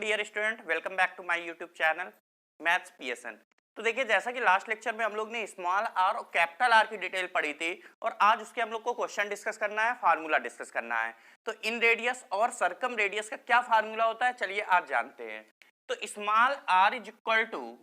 Dear student, welcome back to my YouTube channel maths PSN. तो देखिए, जैसा कि लास्ट लेक्चर में हम लोग ने स्मॉल आर और कैपिटल आर की डिटेल पढ़ी थी और आज उसके हम लोग को क्वेश्चन डिस्कस करना है, फार्मूला डिस्कस करना है। तो इन रेडियस और सर्कम रेडियस का क्या फार्मूला होता है, चलिए आज जानते हैं। तो small r is equal to,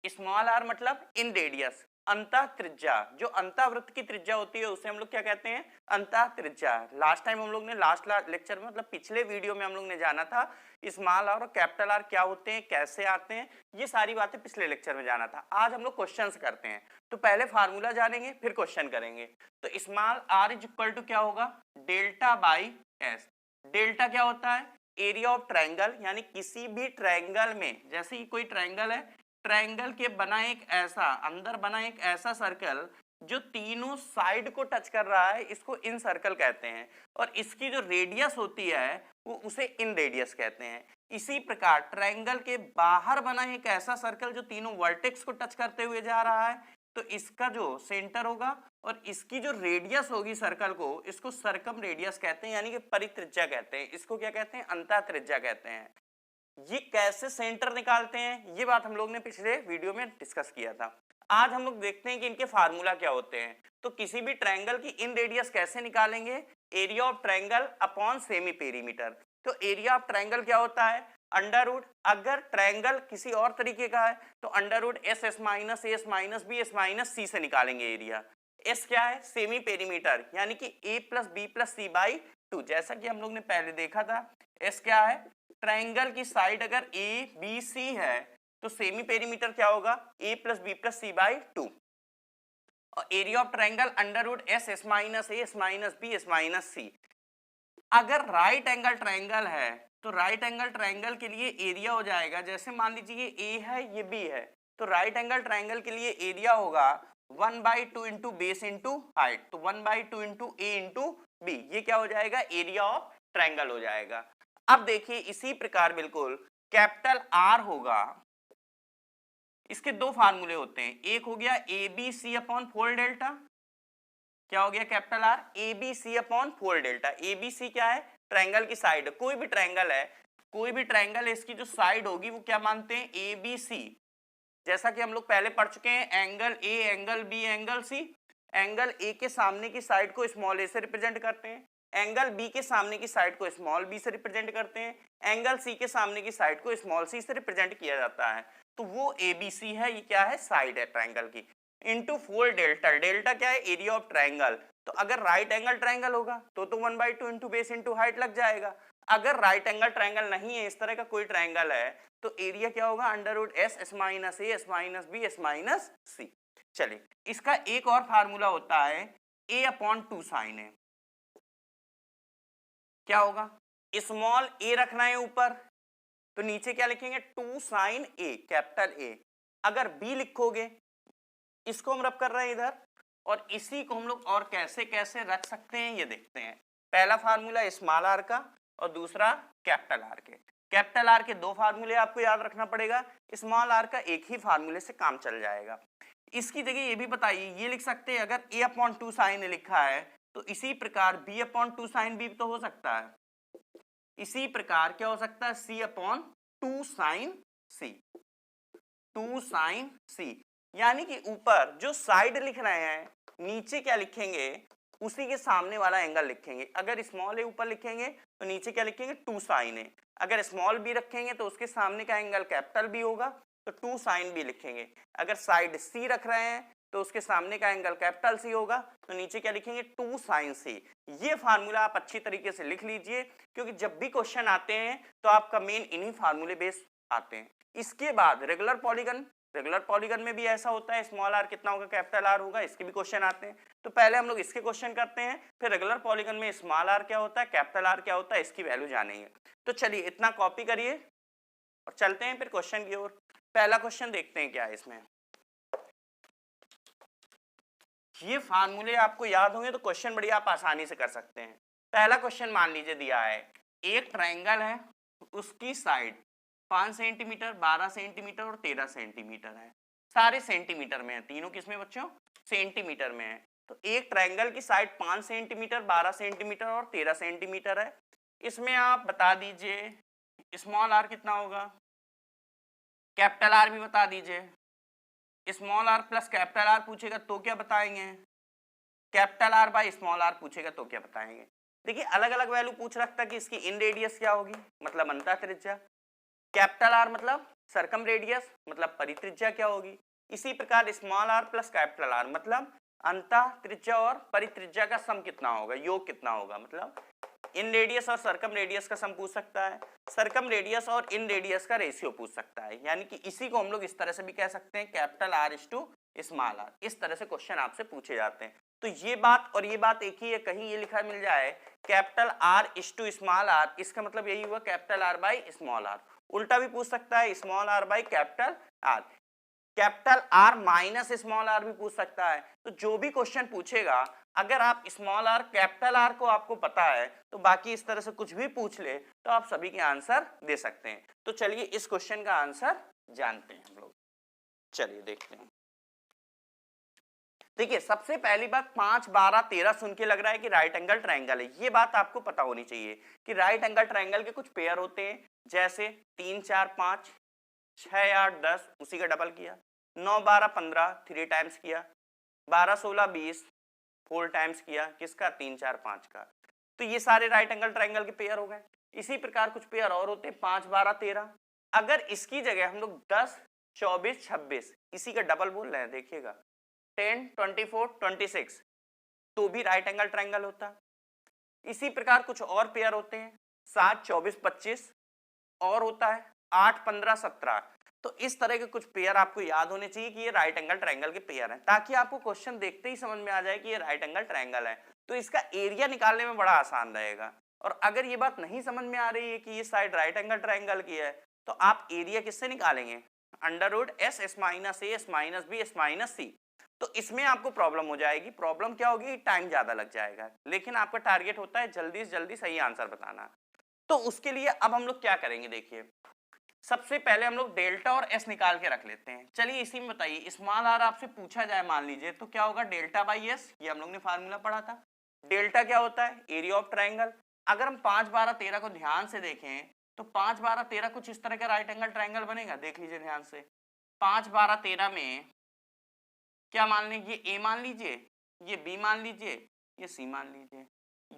small r मतलब इन रेडियस, अंतः त्रिज्या, जो अंतःवृत्त की त्रिज्या होती है उसे हम लोग क्या कहते हैं, अंतः त्रिज्या। लास्ट टाइम हम लोग ने लास्ट लेक्चर में मतलब पिछले वीडियो में हम लोग ने जाना था स्मॉल आर और कैपिटल आर क्या होते हैं, कैसे आते हैं, ये सारी बातें पिछले लेक्चर में जाना था। आज हम लोग क्वेश्चंस करते हैं, तो पहले फार्मूला जानेंगे फिर क्वेश्चन करेंगे। तो small r is equal to क्या होगा, डेल्टा बाई एस। डेल्टा क्या होता है, एरिया ऑफ ट्रायंगल, यानी किसी भी ट्रायंगल में, जैसे ही कोई ट्रायंगल है, ट्रायंगल के बना एक ऐसा, अंदर बना एक ऐसा सर्कल जो तीनों साइड को टच कर रहा है, इसको इन सर्कल कहते हैं। और इसकी जो रेडियस होती है वो उसे इन रेडियस कहते हैं। इसी प्रकार ट्रायंगल के बाहर बना एक ऐसा सर्कल जो तीनों वर्टेक्स को टच करते हुए जा रहा है, तो इसका जो सेंटर होगा और इसकी जो रेडियस होगी सर्कल को, इसको सर्कम रेडियस कहते हैं, यानी कि परित्रिज्या कहते हैं। इसको क्या कहते हैं, अंतः त्रिज्या कहते हैं। ये कैसे सेंटर निकालते हैं, ये बात हम लोग ने पिछले वीडियो में डिस्कस किया था। आज हम लोग देखते हैं कि इनके फार्मूला क्या होते हैं। तो किसी भी ट्रायंगल की इन रेडियस कैसे निकालेंगे, area of triangle upon semi perimeter. तो एरिया ऑफ ट्रायंगल क्या होता है, अंडर रूट, अगर ट्रायंगल किसी और तरीके का है तो under root S S minus A S minus B S minus c से निकालेंगे एरिया। एस क्या है, सेमी पेरीमीटर, यानी कि a plus B plus C by two. जैसा कि हम लोग ने पहले देखा था, एस क्या है, ट्रायंगल की साइड अगर ए बी सी है तो सेमी पेरीमीटर क्या होगा, a plus B plus C by two. और area of triangle under root S S minus A S minus B S minus c. अगर राइट एंगल ट्रायंगल है तो राइट एंगल ट्रायंगल के लिए एरिया हो जाएगा, जैसे मान लीजिए ए है ये बी है, तो राइट एंगल ट्रायंगल के लिए एरिया होगा 1/2 इंटू बेस इंटू हाइट। तो 1/2 इंटू ए इंटू बी, ये क्या हो जाएगा, एरिया ऑफ ट्रायंगल हो जाएगा। अब देखिए इसी प्रकार बिल्कुल कैपिटल आर होगा, इसके दो फार्मूले होते हैं। एक हो गया A B C upon 4 delta, क्या हो गया capital R, A B C upon 4 delta. A B C क्या है, ट्रायंगल की साइड, कोई भी ट्रायंगल है, कोई भी ट्रायंगल है, इसकी जो साइड होगी वो क्या मानते हैं, ए बी सी। जैसा कि हम लोग पहले पढ़ चुके हैं, angle A angle B angle C. Angle A के सामने की साइड को स्मॉल ए से रिप्रेजेंट करते हैं, एंगल बी के सामने की साइड को स्मॉल बी से रिप्रेजेंट करते हैं, एंगल सी के सामने की साइड को स्मॉल सी से रिप्रेजेंट किया जाता है। तो वो ए बी सी है, ये क्या है, साइड है ट्रायंगल की, इंटू 4 डेल्टा। डेल्टा क्या है, एरिया ऑफ ट्रायंगल। तो अगर राइट एंगल ट्रायंगल होगा तो 1/2 इंटू बेस इंटू हाइट लग जाएगा। अगर राइट एंगल ट्रायंगल नहीं है, इस तरह का कोई ट्रायंगल है, तो एरिया क्या होगा, under root S S minus A S minus B S minus c. चलिए, इसका एक और फार्मूला होता है ए अपॉन 2 साइन ए। क्या होगा, स्मॉल ए रखना है ऊपर, तो नीचे क्या लिखेंगे, 2 साइन ए, कैपिटल ए। अगर बी लिखोगे, इसको हम रब कर रहे हैं इधर, और इसी को हम लोग और कैसे कैसे रख सकते हैं ये देखते हैं। पहला फार्मूला स्मॉल आर का और दूसरा कैपिटल आर के। कैपिटल आर के दो फार्मूले आपको याद रखना पड़ेगा, स्मॉल आर का एक ही फार्मूले से काम चल जाएगा। इसकी जगह ये भी बताइए, ये लिख सकते हैं, अगर ए अपॉन 2 साइन ए लिखा है तो इसी प्रकार बी अपॉन 2 साइन बी तो हो सकता है। इसी प्रकार क्या हो सकता है, सी अपॉन 2 साइन सी, 2 साइन सी। यानी कि ऊपर जो साइड लिख रहे हैं, नीचे क्या लिखेंगे, उसी के सामने वाला एंगल लिखेंगे। अगर स्मॉल ए ऊपर लिखेंगे तो नीचे क्या लिखेंगे, 2 साइन ए। अगर स्मॉल बी रखेंगे तो उसके सामने का एंगल कैपिटल बी होगा, तो 2 साइन बी लिखेंगे। अगर साइड सी रख रहे हैं तो उसके सामने का एंगल कैपिटल सी होगा, तो नीचे क्या लिखेंगे, 2 साइन सी। ये फार्मूला आप अच्छी तरीके से लिख लीजिए, क्योंकि जब भी क्वेश्चन आते हैं तो आपका मेन इन्हीं फार्मूले बेस आते हैं। इसके बाद रेगुलर पॉलीगन, रेगुलर पॉलीगन में भी ऐसा होता है, स्मॉल आर कितना होगा, कैपिटल आर होगा, इसके भी क्वेश्चन आते हैं। तो पहले हम लोग इसके क्वेश्चन करते हैं, फिर रेगुलर पॉलीगन में स्मॉल आर क्या होता है, कैपिटल आर क्या होता है, इसकी वैल्यू जानेंगे। तो चलिए इतना कॉपी करिए और चलते हैं फिर क्वेश्चन की ओर। पहला क्वेश्चन देखते हैं क्या है इसमें। ये फार्मूले आपको याद होंगे तो क्वेश्चन बढ़िया आप आसानी से कर सकते हैं। पहला क्वेश्चन मान लीजिए दिया है, एक ट्रायंगल है, उसकी साइड 5 सेंटीमीटर, 12 सेंटीमीटर और 13 सेंटीमीटर है। सारे सेंटीमीटर में है, तीनों किसमें बच्चों, सेंटीमीटर में है। तो एक ट्रायंगल की साइड 5 सेंटीमीटर, 12 सेंटीमीटर और 13 सेंटीमीटर है। इसमें आप बता दीजिए स्मॉल आर कितना होगा, कैपिटल आर भी बता दीजिए। Small r plus capital are पूछेगा तो क्या बताएंगे, capital are by small r पूछेगा तो क्या बताएंगे। देखिए अलग अलग वैल्यू पूछ रखता कि इसकी इन रेडियस क्या होगी, मतलब अंतः त्रिज्या, कैपिटल आर मतलब सरकम रेडियस मतलब परित्रिज्या क्या होगी। इसी प्रकार small r plus capital R मतलब अंतः त्रिज्या और परित्रिज्या का सम कितना होगा, योग कितना होगा, मतलब इन रेडियस और सरकम रेडियस का सम पूछ सकता है, सरकम रेडियस और इन रेडियस का रेशियो पूछ सकता है। यानी कि इसी को हम लोग इस तरह से भी कह सकते हैं, capital R is to small r. इस तरह से क्वेश्चन आपसे पूछे जाते हैं। तो ये बात और ये बात एक ही है, कहीं ये लिखा मिल जाए capital R is to small r, इसका मतलब यही हुआ capital are by small r. उल्टा भी पूछ सकता है small r by capital R, capital R minus small r भी पूछ सकता है। तो जो भी क्वेश्चन पूछेगा अगर आप स्मॉल आर कैपिटल आर को आपको पता है तो बाकी इस तरह से कुछ भी पूछ ले तो आप सभी के आंसर दे सकते हैं। तो चलिए इस क्वेश्चन का आंसर जानते हैं हम लोग, चलिए देखते हैं। देखिए सबसे पहली बात 5 12 13 सुन के लग रहा है कि राइट एंगल ट्रायंगल है। ये बात आपको पता होनी चाहिए कि राइट एंगल ट्रायंगल के कुछ पेयर होते हैं, जैसे 3 4 5 6 8 10 उसी का डबल किया, 9 12 15 3 टाइम्स किया, 12 16 20 4 टाइम्स किया, किसका 3 4 5 का। तो ये सारे राइट एंगल ट्रायंगल के पेयर हो गए। इसी प्रकार कुछ पेयर और होते हैं 5 12 13। अगर इसकी जगह हम लोग 10 24 26 इसी का डबल बोल रहे हैं, देखिएगा 10 24 26 तो भी राइट एंगल ट्रायंगल होता। इसी प्रकार कुछ और पेयर होते हैं 7 24 25 और होता है 8 15 17। तो इस तरह के कुछ पेयर आपको याद होने चाहिए कि ये राइट एंगल ट्रायंगल के पेयर हैं, ताकि आपको क्वेश्चन देखते ही समझ में आ जाए कि ये राइट एंगल ट्रायंगल है। तो इसका एरिया निकालने में बड़ा आसान रहेगा। और अगर ये बात नहीं समझ में आ रही है कि ये साइड राइट एंगल ट्रायंगल की है तो आप एरिया किससे निकालेंगे, under root S S minus A S minus B S minus c. तो इसमें आपको प्रॉब्लम हो जाएगी। प्रॉब्लम क्या होगी, टाइम ज्यादा लग जाएगा, लेकिन आपका टारगेट होता है जल्दी से जल्दी सही आंसर बताना। तो उसके लिए अब हम लोग क्या करेंगे, देखिए सबसे पहले हम लोग डेल्टा और एस निकाल के रख लेते हैं। चलिए इसी में बताइए स्मॉल आर आपसे पूछा जाए मान लीजिए तो क्या होगा, डेल्टा बाई एस, ये हम लोग ने फार्मूला पढ़ा था। डेल्टा क्या होता है, एरिया ऑफ ट्रायंगल। अगर हम 5 12 13 को ध्यान से देखें तो 5 12 13 कुछ इस तरह का राइट एंगल ट्रायंगल बनेगा, देख लीजिए ध्यान से। 5 12 13 में क्या मान लीजिए, ए मान लीजिए, ये बी मान लीजिए, ये सी मान लीजिए।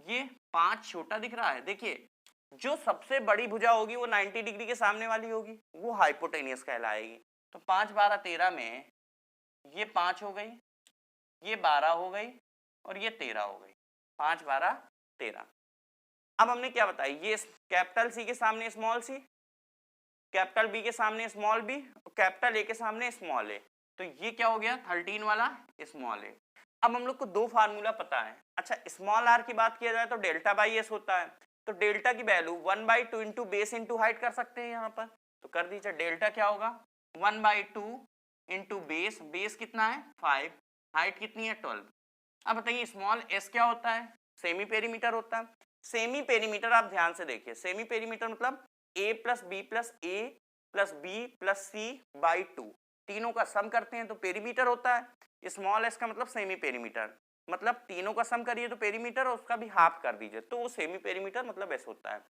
ये 5 छोटा दिख रहा है, देखिए जो सबसे बड़ी भुजा होगी वो 90 डिग्री के सामने वाली होगी, वो हाइपोटेनियस कहलाएगी। तो 5 12 13 में ये 5 हो गई, ये 12 हो गई और ये 13 हो गई, 5 12 13। अब हमने क्या बताया, ये कैपिटल सी के सामने स्मॉल सी, कैपिटल बी के सामने स्मॉल बी, कैपिटल ए के सामने स्मॉल ए। तो ये क्या हो गया 13 वाला स्मॉल ए। अब हम लोग को दो फार्मूला पता है। अच्छा स्मॉल आर की बात किया जाए तो डेल्टा बाई एस होता है, तो डेल्टा की value 1/2 into base into height कर सकते हैं यहाँ पर। तो कर दीजिए, डेल्टा क्या होगा 1/2 इंटू बेस, बेस कितना है 5, हाइट कितनी है 12। अब बताइए स्मॉल एस क्या होता है, सेमी पेरीमीटर होता है। सेमी पेरीमीटर आप ध्यान से देखिए, सेमी पेरीमीटर मतलब a plus B plus A plus B plus C by 2, तीनों का सम करते हैं तो पेरीमीटर होता है। स्मॉल एस का मतलब सेमी पेरीमीटर, मतलब तीनों का सम करिए तो पेरीमीटर और उसका भी हाफ कर दीजिए तो वो सेमी पेरीमीटर मतलब एस होता है।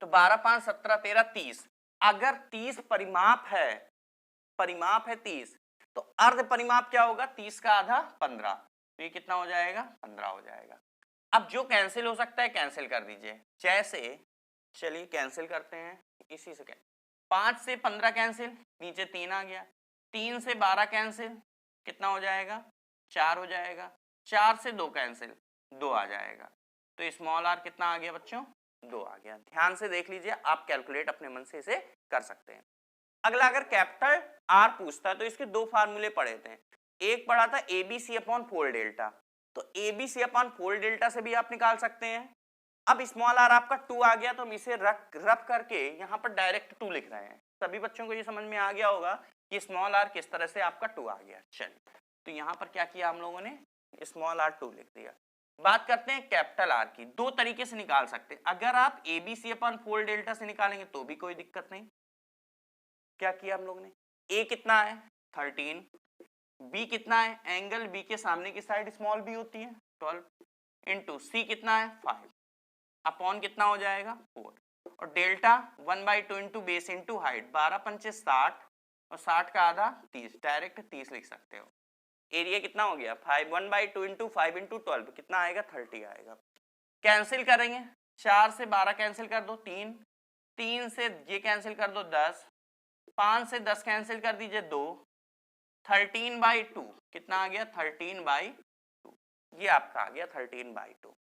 तो 12 5 17 13 30, अगर 30 परिमाप है, परिमाप है 30 तो अर्ध परिमाप क्या होगा 30 का आधा 15, तो ये कितना हो जाएगा 15 हो जाएगा। अब जो कैंसिल हो सकता है कैंसिल कर दीजिए, जैसे चलिए कैंसिल करते हैं इसी से। 5 से 15 कैंसिल, नीचे 3 आ गया, 3 से 12 कैंसिल, कितना हो जाएगा 4 हो जाएगा, 4 से 2 कैंसिल 2 आ जाएगा। तो स्मॉल आर कितना आ गया बच्चों 2 आ गया। ध्यान से देख लीजिए, आप कैलकुलेट अपने मन से इसे कर सकते हैं। अगला अगर कैपिटल आर पूछता है तो इसके दो फार्मूले पढ़े थे, एक पढ़ा था एबीसी अपॉन 4 डेल्टा, तो एबीसी अपॉन 4 डेल्टा से भी आप निकाल सकते हैं। अब स्मॉल आर आपका 2 आ गया तो हम इसे रब करके यहाँ पर डायरेक्ट 2 लिख रहे हैं। सभी बच्चों को ये समझ में आ गया होगा कि स्मॉल आर किस तरह से आपका 2 आ गया। चलिए तो यहाँ पर क्या किया हम लोगों ने, स्मॉल आर 2 लिख दिया। बात करते हैं कैपिटल आर की, दो तरीके से निकाल सकते हैं। अगर आप एबीसी अपॉन 4 डेल्टा से निकालेंगे तो भी कोई दिक्कत नहीं। क्या किया हम लोग ने, ए कितना है 13, बी कितना है, एंगल बी के सामने की साइड स्मॉल बी होती है 12, इंटू सी कितना है 5, अपॉन कितना हो जाएगा 4। और delta 1/2 into base into height, 12 पंचे 60 और 60 का आधा 30, डायरेक्ट 30 लिख सकते हो। एरिया कितना हो गया 5, 1/2 इंटू 5 इंटू 12 कितना आएगा 30 आएगा। कैंसिल करेंगे, 4 से 12 कैंसिल कर दो 3, 3 से ये कैंसिल कर दो 10, 5 से 10 कैंसिल कर दीजिए 2, 13/2 कितना आ गया 13/2, ये आपका आ गया 13/2।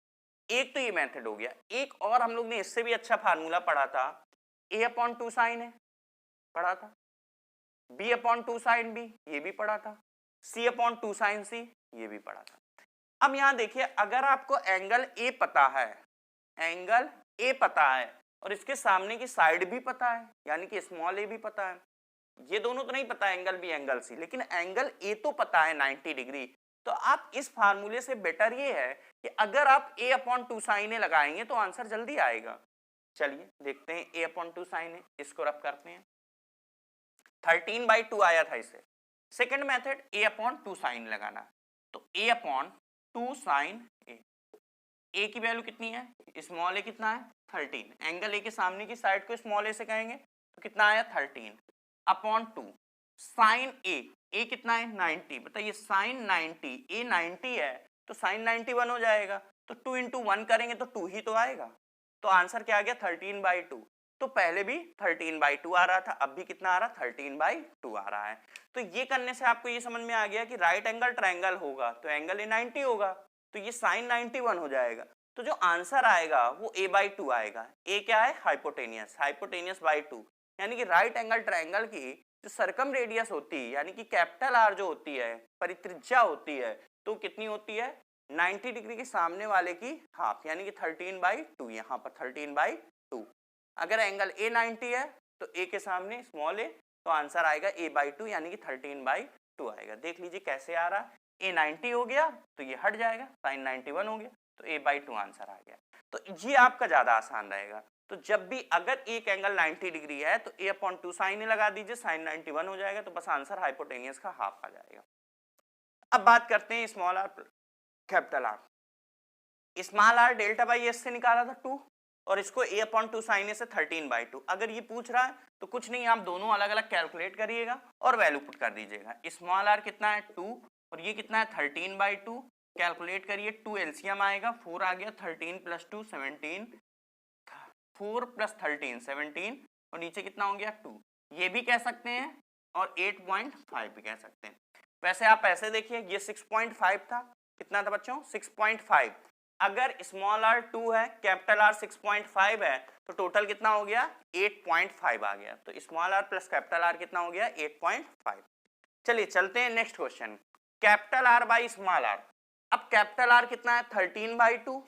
एक तो ये मेथड हो गया। एक और हम लोग ने इससे भी अच्छा फार्मूला पढ़ा था, a/2 साइन है पढ़ा था, b/2 साइन b ये भी पढ़ा था, c/2 साइन c ये भी पढ़ा था। अब यहां देखिए, अगर आपको एंगल a पता है, एंगल a पता है और इसके सामने की साइड भी पता है, यानी कि स्मॉल a भी पता है, ये दोनों तो नहीं पता एंगल b एंगल c, लेकिन एंगल a तो पता है 90 डिग्री, तो आप इस फार्मूले से बेटर ये है कि अगर आप a/2 साइन a लगाएंगे तो आंसर जल्दी आएगा। चलिए देखते हैं a/2 साइन a, इसको रब करते हैं, 13/2 आया था इसे। सेकंड मेथड a/2 साइन लगाना, तो a/2 साइन a की वैल्यू कितनी है, स्मॉल a कितना है 13, एंगल a के सामने की साइड को स्मॉल a से कहेंगे तो कितना आया 13/2 साइन a कितना है 90, बताइए साइन 90, a 90 है तो साइन 91 हो जाएगा, तो 2 इंटू 1 करेंगे तो 2 ही तो आएगा, तो आंसर क्या आ गया 13/2। तो पहले भी 13/2 आ रहा था, अब भी कितना आ रहा 13/2 आ रहा है। तो ये करने से आपको ये समझ में आ गया कि राइट एंगल ट्रायंगल होगा तो एंगल ए 90 होगा, तो ये साइन 91 हो जाएगा, तो जो आंसर आएगा वो a/2 आएगा। a क्या है हाइपोटेनियस, हाइपोटेनियस बाई 2, यानी कि राइट एंगल ट्रायंगल की जो सरकम रेडियस होती है, यानी कि कैपिटल आर जो होती है, परित्रिज्या होती है, तो कितनी होती है 90 डिग्री के सामने वाले की हाफ, यानी कि 13/2, यहाँ पर 13/2। अगर एंगल a 90 है तो a के सामने स्मॉल a, तो आंसर आएगा a/2 यानी कि 13/2 आएगा। देख लीजिए कैसे आ रहा है, a 90 हो गया तो ये हट जाएगा, साइन 91 हो गया तो a/2 आंसर आ गया। तो ये आपका ज्यादा आसान रहेगा। तो जब भी अगर एक एंगल 90 डिग्री है तो a/2 साइन a लगा दीजिए, साइन 91 हो जाएगा, तो बस आंसर हाइपोटेनियस का हाफ आ जाएगा। अब बात करते हैं small are capital R. Small r delta by S से निकाला था 2 और इसको a/2 साइन a से 13/2। अगर ये पूछ रहा है तो कुछ नहीं, आप दोनों अलग अलग कैलकुलेट करिएगा और वैल्यू पुट कर दीजिएगा। स्मॉल आर कितना है 2 और ये कितना है 13/2, कैलकुलेट करिए, 2 एलसीएम आएगा, 4 आ गया, 13 + 2 17, 4 + 13 17 और नीचे कितना हो गया 2, ये भी कह सकते हैं और 8.5 भी कह सकते हैं। वैसे आप ऐसे देखिए, ये 6.5 था, कितना था बच्चों 6.5, अगर स्मॉल आर 2 है कैपिटल आर 6.5 है तो टोटल कितना हो गया 8.5 आ गया, तो small r plus capital R कितना हो गया 8.5। चलिए चलते हैं next question, capital are by small r. अब कैपिटल आर कितना है 13/2,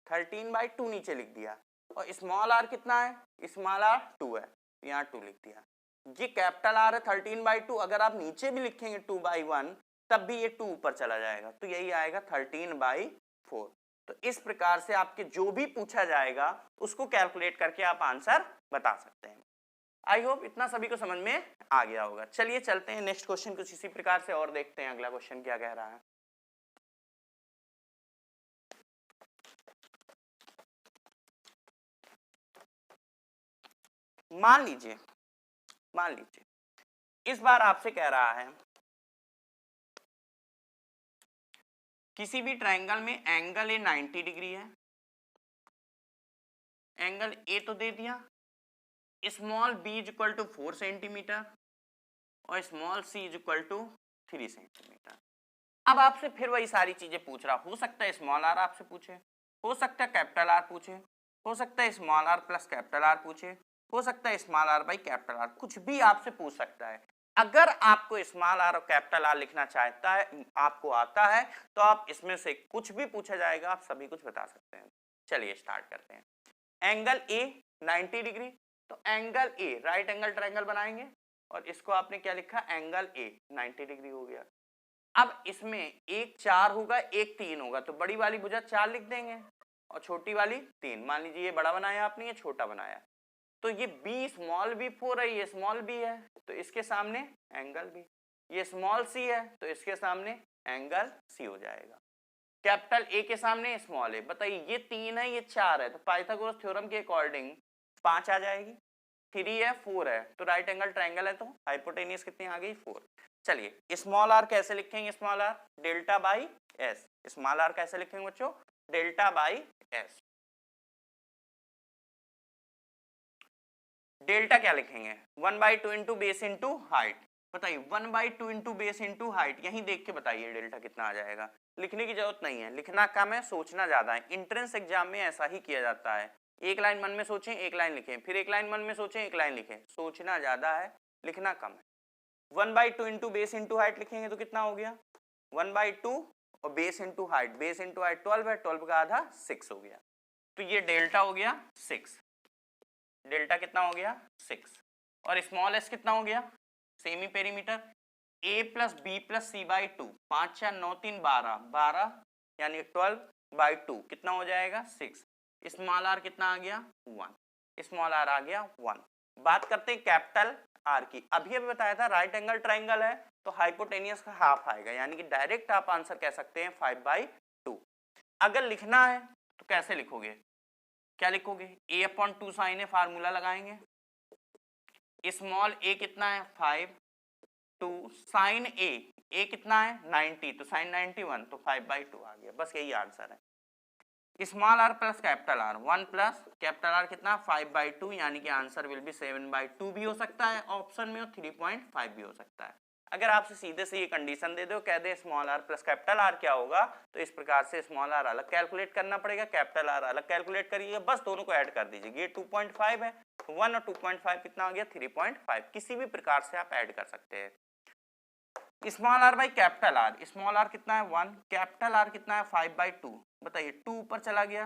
13/2 नीचे लिख दिया, और स्मॉल आर कितना है, स्मॉल आर 2 है, यहाँ 2 लिख दिया। ये कैपिटल आर है 13/2, अगर आप नीचे भी लिखेंगे 2/1 तब भी ये 2 ऊपर चला जाएगा, तो यही आएगा 13/4। तो इस प्रकार से आपके जो भी पूछा जाएगा उसको कैलकुलेट करके आप आंसर बता सकते हैं। आई होप इतना सभी को समझ में आ गया होगा। चलिए चलते हैं नेक्स्ट क्वेश्चन कुछ इसी प्रकार से और देखते हैं अगला क्वेश्चन क्या कह रहा है। मान लीजिए इस बार आपसे कह रहा है किसी भी ट्रायंगल में एंगल ए 90 डिग्री है, एंगल ए तो दे दिया, small b is equal to 4 centimetre और small c is equal to 3 centimetre. अब आपसे फिर वही सारी चीजें पूछ रहा, हो सकता है स्मॉल आर आपसे पूछे, हो सकता है कैपिटल आर पूछे, हो सकता है small r plus capital R पूछे, हो सकता है small r by capital R, कुछ भी आपसे पूछ सकता है। अगर आपको स्मॉल आर और कैपिटल आर लिखना चाहता है, आपको आता है, तो आप इसमें से कुछ भी पूछा जाएगा आप सभी कुछ बता सकते हैं। चलिए स्टार्ट करते हैं। एंगल ए 90 डिग्री, तो angle A right angle triangle बनाएंगे और इसको आपने क्या लिखा एंगल ए 90 डिग्री हो गया। अब इसमें एक 4 होगा एक 3 होगा, तो बड़ी वाली भुजा 4 लिख देंगे और छोटी वाली 3। मान लीजिए ये बड़ा बनाया आपने, ये छोटा बनाया, तो ये बी स्मॉल बी 4 है, ये स्मॉल बी है तो इसके सामने एंगल बी, ये स्मॉल सी है तो इसके सामने एंगल सी हो जाएगा। कैपिटल ए के सामने स्मॉल ए। बताइए ये 3 है ये 4 है, तो पाइथागोरस थ्योरम के अकॉर्डिंग 5 आ जाएगी। 3 है 4 है, तो राइट एंगल ट्रायंगल है, तो हाइपोटेनियस कितनी आ गई 4। चलिए स्मॉल आर कैसे लिखेंगे? Small r delta by S. Small r कैसे लिखेंगे बच्चों? Delta by S. डेल्टा क्या लिखेंगे? 1/2 इंटू बेस इंटू हाइट। बताइए 1/2 इंटू बेस इंटू हाइट, यहीं देख के बताइए डेल्टा कितना आ जाएगा। लिखने की जरूरत नहीं है, लिखना कम है सोचना ज्यादा है। इंट्रेंस एग्जाम में ऐसा ही किया जाता है, एक लाइन मन में सोचें एक लाइन लिखें, फिर एक लाइन मन में सोचें एक लाइन लिखें। सोचना ज्यादा है लिखना कम है। 1/2 इंटू बेस इंटू हाइट लिखेंगे तो कितना हो गया? 1/2 और base into height, base into height 12 है, 12 का आधा 6 हो गया। तो ये डेल्टा हो गया 6। डेल्टा कितना हो गया? 6। और स्मॉल एस कितना हो गया? Semi perimeter a plus B plus C by 2, 5 4 9 3 12, 12 यानी 12/2 कितना हो जाएगा? 6। स्मॉल आर कितना आ गया? 1। स्मॉल आर आ गया 1। बात करते हैं कैपिटल आर की। अभी बताया था राइट एंगल ट्राइंगल है तो हाइपोटेनियस का हाफ आएगा, यानी कि डायरेक्ट आप आंसर कह सकते हैं 5/2। अगर लिखना है तो कैसे लिखोगे? क्या लिखोगे? a/2 साइन है, फार्मूला लगाएंगे। स्मॉल a कितना है? 5, 2 साइन a कितना है? 90, तो साइन 91, तो 5/2 आ गया। बस यही आंसर है। Small r plus capital R, 1 plus capital R कितना? 5/2, यानी कि आंसर विल बी 7/2 भी हो सकता है ऑप्शन में और 3.5 भी हो सकता है। अगर आपसे सीधे से ये कंडीशन दे दो, कह दे small r plus capital are क्या होगा, तो इस प्रकार से स्मॉल आर अलग कैलकुलेट करना पड़ेगा, कैपिटल आर अलग कैलकुलेट करिएगा, बस दोनों को ऐड कर दीजिए। ये 2.5 है, 1 और 2.5 कितना आ गया? 3.5। किसी भी प्रकार से आप ऐड कर सकते हैं। Small r by capital R, small r कितना है? 1, कैपिटल आर कितना है? 5/2। बताइए 2 ऊपर चला गया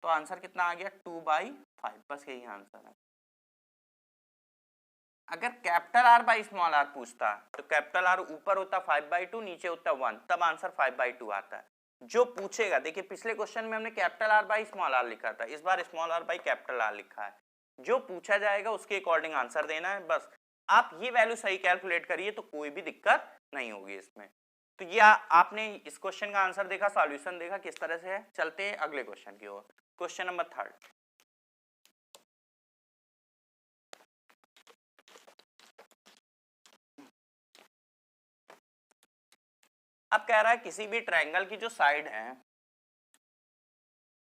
तो आंसर कितना आ गया? 2/5। बस यही आंसर है। अगर capital are by small r पूछता तो कैपिटल आर ऊपर होता 5/2, नीचे होता 1, तब आंसर 5/2 आता है। जो पूछेगा, देखिए पिछले क्वेश्चन में हमने capital are by small r लिखा था, इस बार small r by capital r लिखा है। जो पूछा जाएगा उसके अकॉर्डिंग आंसर देना है। बस आप ये वैल्यू सही कैलकुलेट करिए तो कोई भी दिक्कत नहीं होगी इसमें। तो ये आपने इस क्वेश्चन का आंसर देखा, सॉल्यूशन देखा किस तरह से है। चलते हैं अगले क्वेश्चन की ओर। Question number 3। अब कह रहा है किसी भी ट्रायंगल की जो साइड है,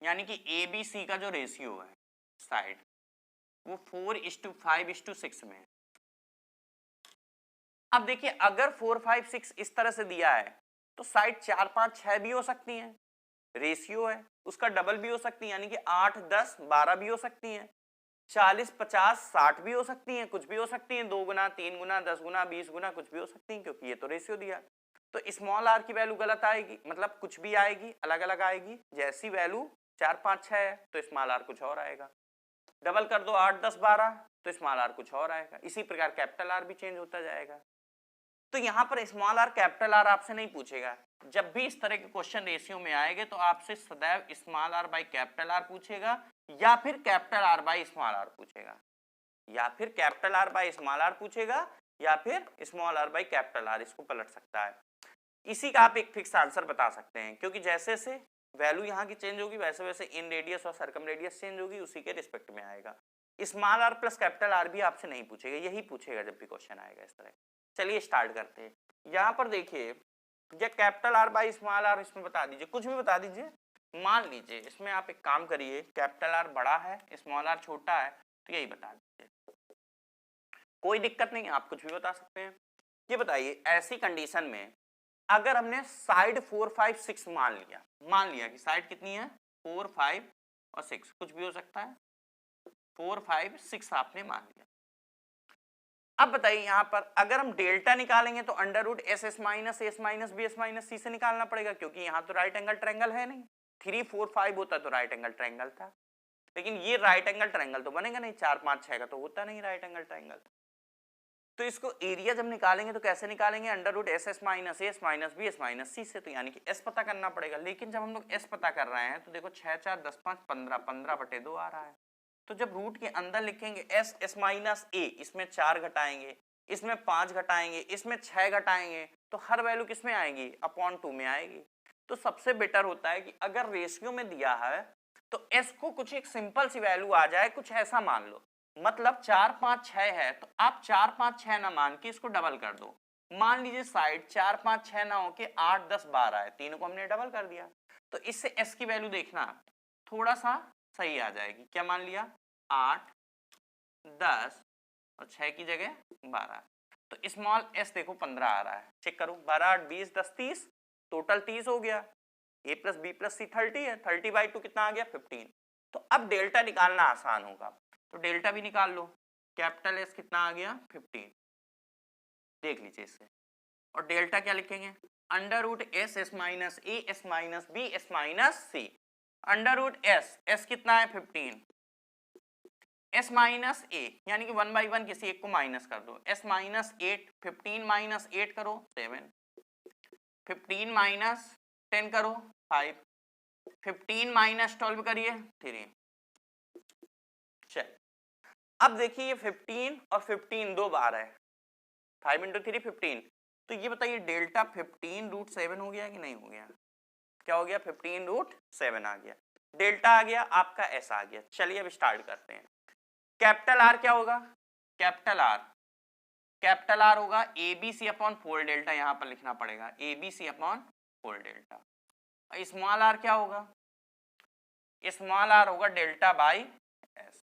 यानी कि ABC का जो रेशियो है साइड, वो 4:5:6 में है। अब देखिए अगर 4 5 6 इस तरह से दिया है तो साइड 4 5 6 भी हो सकती है, रेशियो है उसका डबल भी हो सकती है, यानी कि 8 10 12 भी हो सकती है, 40 50 60 भी हो सकती है, कुछ भी हो सकती है, 2 गुना 3 गुना 10 गुना 20 गुना कुछ भी हो सकती है, क्योंकि ये तो रेशियो दिया। तो स्मॉल आर की वैल्यू गलत आएगी, मतलब कुछ भी आएगी, अलग अलग आएगी। जैसी वैल्यू 4 5 6 है तो स्मॉल आर कुछ और आएगा। डबल कर दो 8 10 12 तो स्मॉल आर कुछ और आएगा। इसी प्रकार कैपिटल आर भी चेंज होता जाएगा। तो यहाँ पर स्मॉल आर कैपिटल आर आपसे नहीं पूछेगा। जब भी इस तरह के क्वेश्चन रेशियो में आएंगे तो आपसे सदैव small r by capital are पूछेगा, या फिर capital are by small r पूछेगा, या फिर capital are by small r पूछेगा, या फिर small r by capital R. इसको पलट सकता है। इसी का आप एक फिक्स आंसर बता सकते हैं, क्योंकि जैसे जैसे वैल्यू यहाँ की चेंज होगी वैसे वैसे इन रेडियस और सर्कम रेडियस चेंज होगी, उसी के रिस्पेक्ट में आएगा। Small r plus capital R भी आपसे नहीं पूछेगा, यही पूछेगा जब भी क्वेश्चन आएगा इस तरह। चलिए स्टार्ट करते हैं। यहाँ पर देखिए या capital are by small r, इसमें बता दीजिए, कुछ भी बता दीजिए। मान लीजिए इसमें आप एक काम करिए, कैपिटल आर बड़ा है स्मॉल आर छोटा है, तो यही बता दीजिए, कोई दिक्कत नहीं, आप कुछ भी बता सकते हैं। ये बताइए ऐसी कंडीशन में अगर हमने साइड 4 5 6 मान लिया कि साइड कितनी है 4 5 और 6, कुछ भी हो सकता है, 4 5 6 आपने मान लिया। अब बताइए यहाँ पर अगर हम डेल्टा निकालेंगे तो under root S S minus s minus B S minus c से निकालना पड़ेगा, क्योंकि यहाँ तो राइट एंगल ट्रायंगल है नहीं। 3 4 5 होता तो राइट एंगल ट्रायंगल था, लेकिन ये राइट एंगल ट्रायंगल तो बनेगा नहीं, 4 5 6 का तो होता नहीं राइट एंगल ट्रायंगल। तो इसको एरिया जब निकालेंगे तो कैसे निकालेंगे, under root S S minus B S minus c से, तो यानी कि एस पता करना पड़ेगा। लेकिन जब हम लोग एस पता कर रहे हैं तो देखो 6 4 10 5 15 15/2 आ रहा है। तो जब रूट के अंदर लिखेंगे एस एस माइनस ए, इसमें 4 घटाएंगे, इसमें 5 घटाएंगे, इसमें 6 घटाएंगे, तो हर वैल्यू किस में आएगी, अपॉन 2 में आएगी। तो सबसे बेटर होता है कि अगर रेशियो में दिया है तो s को कुछ एक सिंपल सी वैल्यू आ जाए, कुछ ऐसा मान लो, मतलब 4 5 6 है तो आप 4 5 6 ना मान के इसको डबल कर दो। मान लीजिए साइड 4 5 6 ना हो के 8 10 12 है, तीनों को हमने डबल कर दिया, तो इससे s की वैल्यू देखना थोड़ा सा सही आ जाएगी। क्या मान लिया? 8 10 और 6 की जगह 12, तो स्मॉल s देखो 15 आ रहा है। चेक करो, 12 8 20 10 30, टोटल 30 हो गया। a प्लस बी प्लस सी 30 है, 30/2 कितना आ गया? 15। तो अब डेल्टा निकालना आसान होगा, तो डेल्टा भी निकाल लो। कैपिटल एस कितना आ गया? 15। देख लीजिए इससे, और डेल्टा क्या लिखेंगे? Under root S S minus A S minus B S minus C. Under root S, S कितना है? 15, एस माइनस ए यानी कि 1/1 किसी एक को माइनस कर दो, एस माइनस 8, 15 माइनस 8 करो 7, 15 माइनस 10 करो 5, 15 माइनस 12 करिए 3। चल अब देखिए ये 15 और 15 दो बार है, 5 इंटू 3 15। तो ये बताइए डेल्टा 15 रूट 7 हो गया कि नहीं हो गया? क्या हो गया? 15 रूट 7 आ गया, डेल्टा आ गया, आपका एस आ गया। चलिए अब स्टार्ट करते हैं। कैपिटल आर क्या होगा? कैपिटल आर होगा A B C upon 4 delta, यहां पर लिखना पड़ेगा A B C upon 4 delta. Small r क्या होगा? स्मॉल आर होगा डेल्टा बाई एस।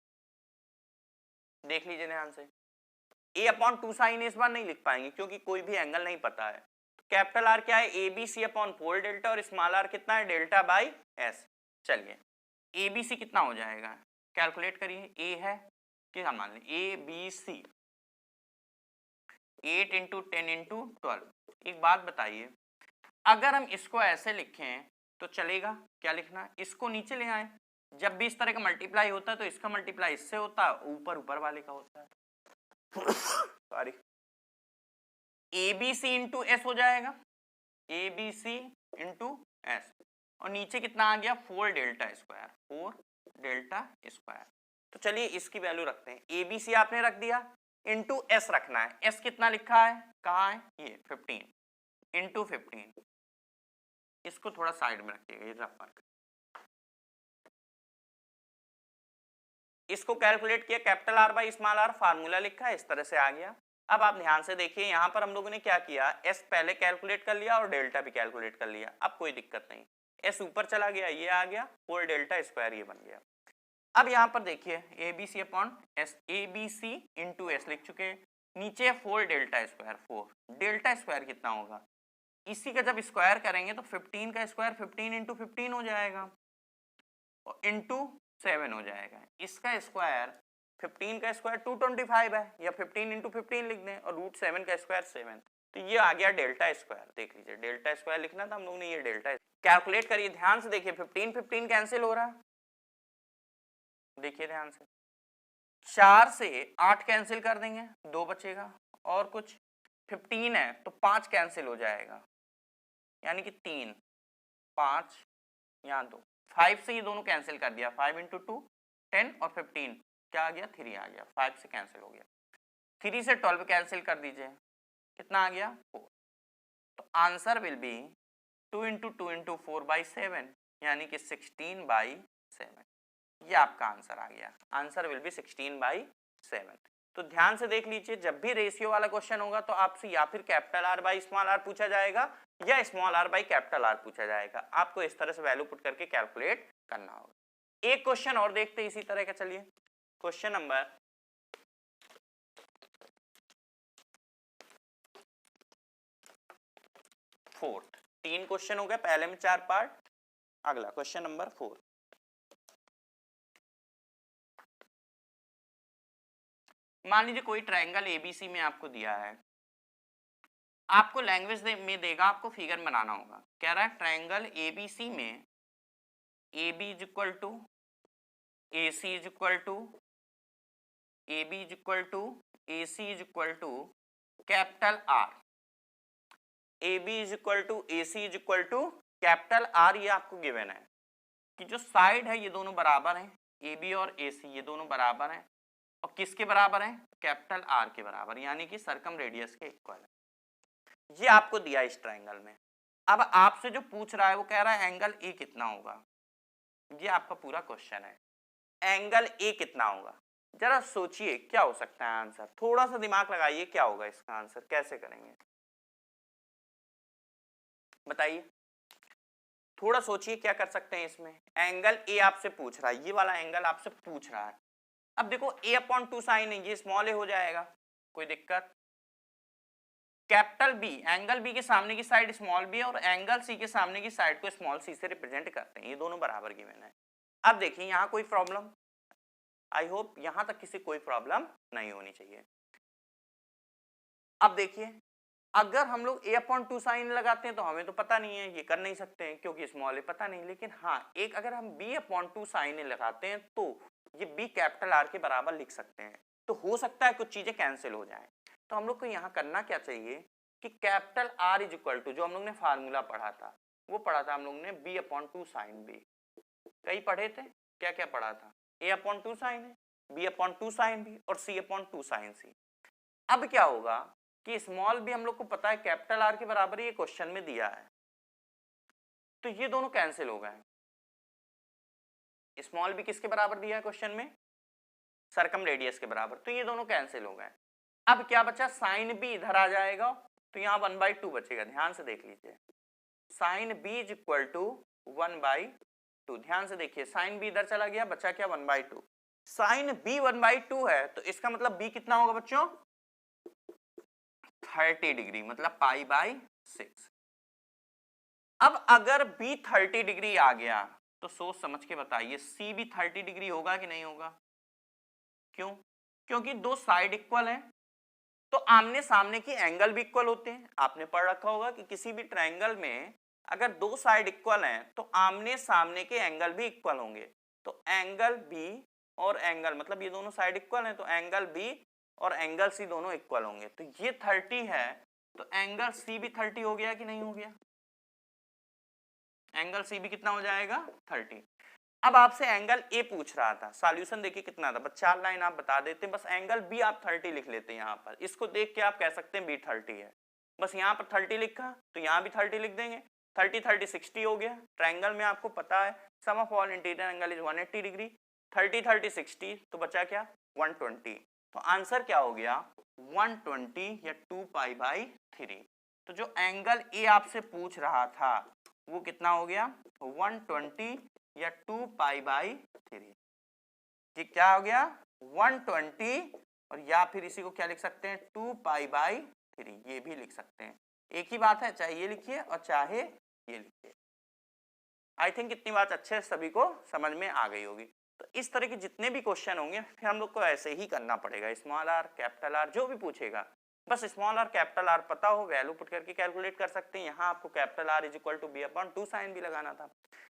देख लीजिए ध्यान से, ए अपॉन 2 साइन इस बार नहीं लिख पाएंगे क्योंकि कोई भी एंगल नहीं पता है। कैपिटल आर क्या है? A B C upon 4 delta, और स्मॉल आर कितना है? Delta by S. चलिए ए बी सी कितना हो जाएगा? कैलकुलेट करिए। ए है क्या मान लें? A B C 8 into 10 into 12। एक बात बताइए, अगर हम इसको ऐसे लिखें तो चलेगा? क्या लिखना? इसको नीचे ले आए, जब भी इस तरह का मल्टीप्लाई होता है तो इसका मल्टीप्लाई इससे होता है, ऊपर ऊपर वाले का होता है। Sorry, A B C into S हो जाएगा, A B C into S, और नीचे कितना आ गया? 4 डेल्टा स्क्वायर, 4 डेल्टा स्क्वायर। तो चलिए इसकी वैल्यू रखते हैं। ए बी सी आपने रख दिया, इंटू एस रखना है। एस कितना लिखा है? कहाँ है? ये 15 इंटू 15। इसको थोड़ा साइड में रखिएगा, ये रफ मार्क। इसको कैलकुलेट किया, capital are by small r, formula लिखा है, इस तरह से आ गया। अब आप ध्यान से देखिए, यहां पर हम लोगों ने क्या किया? एस पहले कैलकुलेट कर लिया और डेल्टा भी कैलकुलेट कर लिया। अब कोई दिक्कत नहीं, एस ऊपर चला गया, ये आ गया 4 डेल्टा स्क्वायर, ये बन गया। अब यहां पर देखिए A B C upon S, A B C into S लिख चुके हैं, नीचे 4 डेल्टा स्क्वायर, 4 डेल्टा स्क्वायर कितना होगा? इसी का जब स्क्वायर करेंगे तो 15 का स्क्वायर 15 इंटू 15 हो जाएगा, और इंटू 7 हो जाएगा। इसका स्क्वायर 15 का स्क्वायर 225 है, या 15 इंटू 15 लिख दें, और रूट 7 का स्क्वायर 7। तो ये आ गया डेल्टा स्क्वायर। देख लीजिए, डेल्टा स्क्वायर लिखना था हम लोगों ने, ये डेल्टा। कैलकुलेट करिए ध्यान से, देखिए 15 15 कैंसिल हो रहा है, देखिए ध्यान से। 4 से 8 कैंसिल कर देंगे, 2 बचेगा, और कुछ 15 है तो 5 कैंसिल हो जाएगा, यानी कि 3 5 यहाँ 2, 5 से ये दोनों कैंसिल कर दिया, 5 इंटू 2 10, और 15 क्या आ गया? 3 आ गया, 5 से कैंसिल हो गया। 3 से 12 कैंसिल कर दीजिए, कितना आ गया? 4। तो answer will be 2 into 2 into 4/7, यानी कि 16/7। ये आपका आंसर आ गया, आंसर विल बी 16/7। तो ध्यान से देख लीजिए, जब भी रेशियो वाला क्वेश्चन होगा तो आपसे या फिर capital are by small r पूछा जाएगा, या small r by capital R पूछा जाएगा। आपको इस तरह से वैल्यू पुट करके कैलकुलेट करना होगा। एक क्वेश्चन और देखते हैं इसी तरह का। चलिए क्वेश्चन नंबर 4। 3 क्वेश्चन हो गए, पहले में 4 पार्ट, अगला क्वेश्चन नंबर 4। मान लीजिए कोई ट्रायंगल एबीसी में आपको दिया है, आपको लैंग्वेज में देगा, आपको फिगर बनाना होगा। कह रहा है ट्रायंगल एबीसी में A B is equal to A C is equal to A B is equal to A C is equal to capital R, A B is equal to A C is equal to capital are. ये आपको given है कि जो side है ये दोनों बराबर हैं, ए बी और ए सी ये दोनों बराबर हैं, और किसके बराबर हैं? कैपिटल आर के बराबर, यानी कि सर्कम रेडियस के इक्वल है। ये आपको दिया इस ट्रायंगल में। अब आपसे जो पूछ रहा है वो कह रहा है एंगल ए कितना होगा, ये आपका पूरा क्वेश्चन है, एंगल ए कितना होगा। जरा सोचिए क्या हो सकता है आंसर, थोड़ा सा दिमाग लगाइए, क्या होगा इसका आंसर, कैसे करेंगे बताइए, थोड़ा सोचिए क्या कर सकते हैं इसमें। एंगल ए आपसे पूछ रहा है, ये वाला एंगल आपसे पूछ रहा है। अब देखो a अपॉन 2 साइन है, ये स्मॉल ए हो जाएगा, कोई दिक्कत। कैपिटल बी, एंगल बी के सामने की साइड स्मॉल बी है और एंगल सी के सामने की साइड को स्मॉल सी से रिप्रेजेंट करते हैं, ये दोनों बराबर गिवन है। अब देखिए यहाँ कोई प्रॉब्लम, आई होप यहां तक किसी कोई प्रॉब्लम नहीं होनी चाहिए। अब देखिए अगर हम लोग a अपॉन 2 साइन लगाते हैं तो हमें तो पता नहीं है, ये कर नहीं सकते हैं क्योंकि स्मॉल ए पता नहीं, लेकिन हाँ एक अगर हम b अपॉन 2 साइन लगाते हैं तो ये b कैपिटल R के बराबर लिख सकते हैं, तो हो सकता है कुछ चीजें कैंसिल हो जाएं। तो हम लोग को यहाँ करना क्या चाहिए कि capital R is equal to, जो हम लोग ने फार्मूला पढ़ा था वो पढ़ा था हम लोग ने b अपॉन 2 साइन b, कई पढ़े थे, क्या क्या पढ़ा था, a अपॉन 2 साइन है, b अपॉन 2 साइन b और c अपॉन 2 साइन c। अब क्या होगा कि स्मॉल बी हम लोग को पता है कैपिटल आर के बराबर ये क्वेश्चन में दिया है, तो ये दोनों कैंसिल हो गए। स्मॉल बी किसके बराबर दिया है क्वेश्चन में, सरकम रेडियस के बराबर, तो ये दोनों कैंसिल हो गए। अब क्या बचा, साइन बी इधर आ जाएगा तो यहाँ 1/2 बचेगा, ध्यान से देख लीजिए, sine B is equal to 1/2, ध्यान से देखिए साइन बी इधर चला गया, बचा क्या 1/2, साइन बी 1/2 है तो इसका मतलब बी कितना होगा बच्चों 30 डिग्री, मतलब π/6। अब अगर b 30 डिग्री आ गया तो सोच समझ के बताइए c भी 30 डिग्री होगा कि नहीं होगा, क्यों, क्योंकि दो साइड इक्वल हैं तो आमने सामने की एंगल भी इक्वल होते हैं। आपने पढ़ रखा होगा कि किसी भी ट्रायंगल में अगर दो साइड इक्वल हैं तो आमने सामने के एंगल भी इक्वल होंगे, तो एंगल बी और एंगल, मतलब ये दोनों साइड इक्वल हैं तो एंगल बी और एंगल सी दोनों इक्वल होंगे, तो ये 30 है तो एंगल सी भी 30 हो गया कि नहीं हो गया, एंगल सी भी कितना हो जाएगा 30। अब आपसे एंगल ए पूछ रहा था, सॉल्यूशन देखिए कितना था, बस 4 लाइन आप बता देते, बस एंगल बी आप 30 लिख लेते हैं यहाँ पर, इसको देख के आप कह सकते हैं बी 30 है, बस यहाँ पर 30 लिखा तो यहाँ भी 30 लिख देंगे, 30 30 60 हो गया। ट्रायंगल में आपको पता है sum of all interior angle is 180 degree, 30 30 60 तो बचा क्या 120, तो आंसर क्या हो गया 120 या 2π/3। तो जो एंगल ए आपसे पूछ रहा था वो कितना हो गया 120 या 2π/3, ये क्या हो गया 120, और या फिर इसी को क्या लिख सकते हैं 2π/3, ये भी लिख सकते हैं, एक ही बात है, चाहे ये लिखिए और चाहे ये लिखिए। आई थिंक इतनी बात अच्छे से सभी को समझ में आ गई होगी। तो इस तरह के जितने भी क्वेश्चन होंगे फिर हम लोग को ऐसे ही करना पड़ेगा, स्मॉल आर कैपिटल आर जो भी पूछेगा बस स्मॉल आर कैपिटल आर पता हो, वैल्यू पुट करके कैलकुलेट कर सकते हैं। यहाँ आपको capital R is equal to B upon 2 sine भी लगाना था,